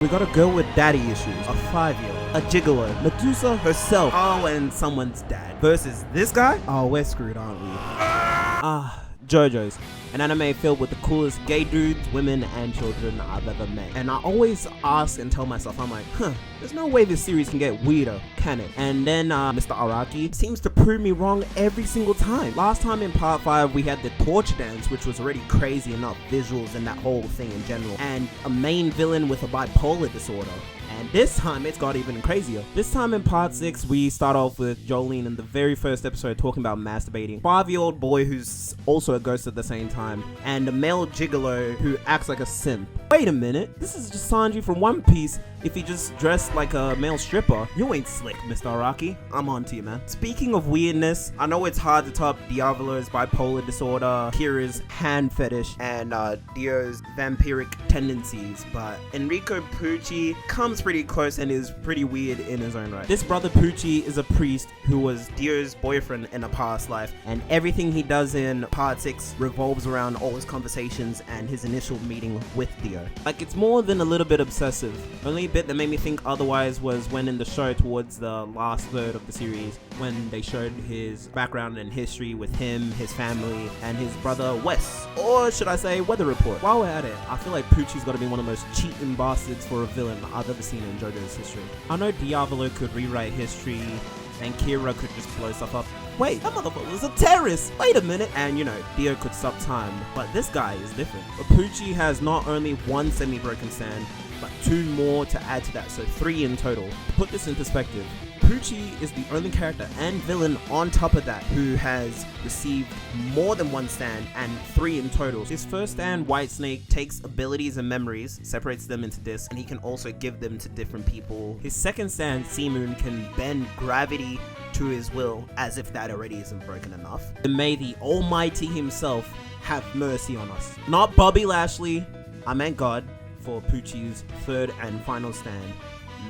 We got a girl with daddy issues, a 5-year-old, a gigolo, Medusa herself, oh, and someone's dad. Versus this guy? Oh, we're screwed, aren't we? JoJo's, an anime filled with the coolest gay dudes, women, and children I've ever met. And I always ask and tell myself, I'm like, there's no way this series can get weirder, can it? And then Mr. Araki seems to prove me wrong every single time. Last time in part 5, we had the torch dance, which was already crazy enough, visuals and that whole thing in general, and a main villain with a bipolar disorder. And this time, it's got even crazier. This time in part 6, we start off with Jolyne in the very first episode talking about masturbating. 5-year-old boy who's also a ghost at the same time. And a male gigolo who acts like a simp. Wait a minute, this is just Sanji from One Piece if he just dressed like a male stripper. You ain't slick, Mr. Araki. I'm on to you, man. Speaking of weirdness, I know it's hard to top Diavolo's bipolar disorder, Kira's hand fetish, and Dio's vampiric tendencies, but Enrico Pucci comes pretty close and is pretty weird in his own right. This brother Pucci is a priest who was Dio's boyfriend in a past life, and everything he does in part 6 revolves around all his conversations and his initial meeting with Dio. Like, it's more than a little bit obsessive. Only bit that made me think otherwise was when in the show towards the last third of the series, when they showed his background and history with him, his family, and his brother Wes, or should I say Weather Report. While we're at it, I feel like Pucci's got to be one of the most cheating bastards for a villain I've ever seen in JoJo's history. I know Diavolo could rewrite history and Kira could just blow stuff up. Wait, that motherfucker was a terrorist! Wait a minute! And you know, Dio could stop time, but this guy is different. But Pucci has not only one semi-broken stand, but 2 more to add to that, so 3 in total. To put this in perspective, Pucci is the only character and villain on top of that who has received more than 1 stand and 3 in total. His first stand, Whitesnake, takes abilities and memories, separates them into discs, and he can also give them to different people. His second stand, Seamoon, can bend gravity to his will, as if that already isn't broken enough. And may the Almighty himself have mercy on us. Not Bobby Lashley, I meant God, for Pucci's third and final stand,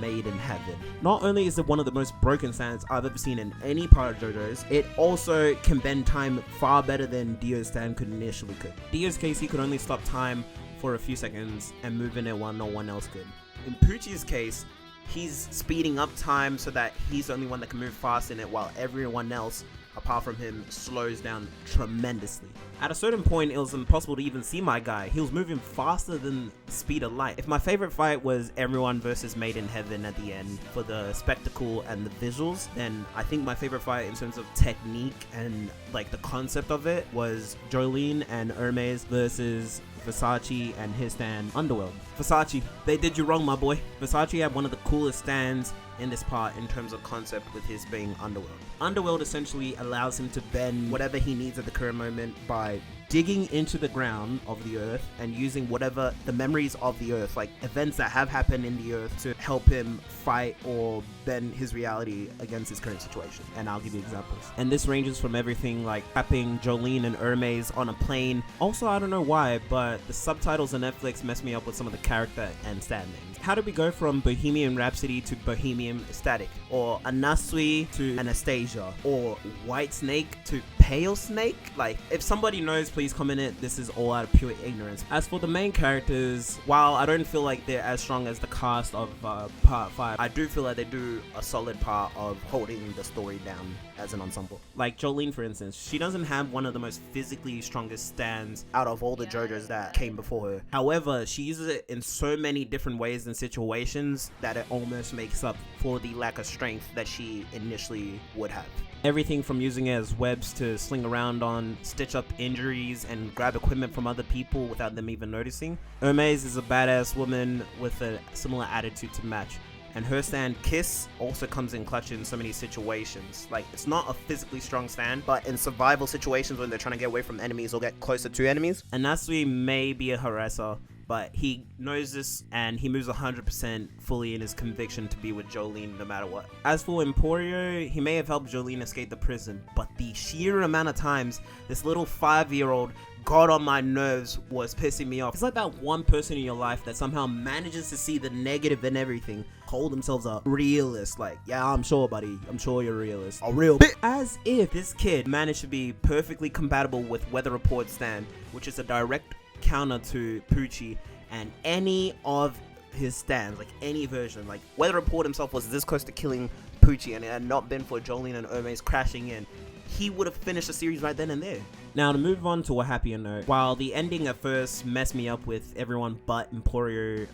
Made in Heaven. Not only is it one of the most broken stands I've ever seen in any part of JoJo's, it also can bend time far better than Dio's stand could initially could. Dio's case, he could only stop time for a few seconds and move in it while no one else could. In Pucci's case, he's speeding up time so that he's the only one that can move fast in it, while everyone else apart from him slows down tremendously. At a certain point, it was impossible to even see my guy. He was moving faster than the speed of light. If my favorite fight was everyone versus Made in Heaven at the end for the spectacle and the visuals, then I think my favorite fight in terms of technique and like the concept of it was Jolyne and Hermes versus Versace and his stand Underworld. Versace, they did you wrong, my boy. Versace had one of the coolest stands in this part in terms of concept with his being Underworld. Underworld essentially allows him to bend whatever he needs at the current moment by digging into the ground of the earth and using whatever the memories of the earth, like events that have happened in the earth, to help him fight or bend his reality against his current situation. And I'll give you examples. And this ranges from everything like trapping Jolyne and Hermes on a plane. Also, I don't know why, but the subtitles on Netflix messed me up with some of the character and stand names. How did we go from Bohemian Rhapsody to Bohemian Static, or Anasui to Anastasia, or Whitesnake to Pale Snake? Like, if somebody knows, please comment it. This is all out of pure ignorance. As for the main characters, while I don't feel like they're as strong as the cast of part 5, I do feel like they do a solid part of holding the story down as an ensemble. Like Jolyne, for instance, she doesn't have one of the most physically strongest stands out of all the JoJo's that came before her. However, she uses it in so many different ways and situations that it almost makes up for the lack of strength that she initially would have. Everything from using it as webs to sling around on, stitch up injuries, and grab equipment from other people without them even noticing. Hermes is a badass woman with a similar attitude to match. And her stand, Kiss, also comes in clutch in so many situations. Like, it's not a physically strong stand, but in survival situations when they're trying to get away from enemies or get closer to enemies. And Nasui may be a harasser, but he knows this and he moves 100% fully in his conviction to be with Jolyne no matter what. As for Emporio, he may have helped Jolyne escape the prison, but the sheer amount of times this little 5-year-old got on my nerves was pissing me off. It's like that one person in your life that somehow manages to see the negative in everything, hold themselves a realist, like, yeah, I'm sure, buddy, I'm sure you're a realist, a real bit. As if this kid managed to be perfectly compatible with Weather Report stand, which is a direct counter to Pucci and any of his stands, like any version, like Weather Report himself was this close to killing Poochie, and it had not been for Jolene and Hermes crashing in, he would have finished the series right then and there. Now, to move on to a happier note, while the ending at first messed me up with everyone but Emporio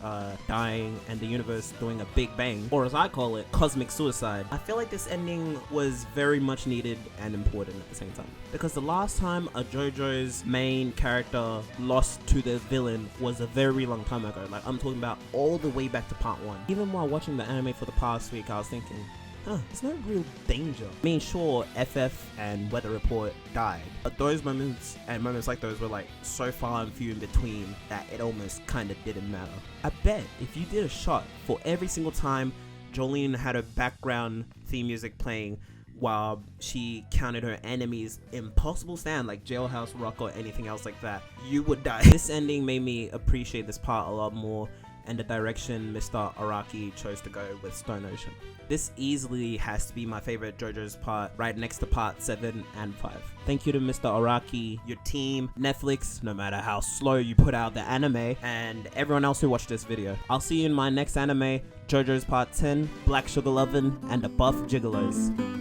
dying and the universe doing a big bang, or as I call it, cosmic suicide, I feel like this ending was very much needed and important at the same time. Because the last time a JoJo's main character lost to the villain was a very long time ago. Like, I'm talking about all the way back to part 1. Even while watching the anime for the past week, I was thinking, there's no real danger. I mean, sure, FF and Weather Report died, but those moments and moments like those were like so far and few in between that it almost kind of didn't matter. I bet if you did a shot for every single time Jolene had her background theme music playing while she counted her enemies' impossible stand like Jailhouse Rock or anything else like that, you would die. This ending made me appreciate this part a lot more, and the direction Mr. Araki chose to go with Stone Ocean. This easily has to be my favorite JoJo's part, right next to part 7 and 5. Thank you to Mr. Araki, your team, Netflix, no matter how slow you put out the anime, and everyone else who watched this video. I'll see you in my next anime, JoJo's Part 10, Black Sugar Lovin', and the Buff Gigolos.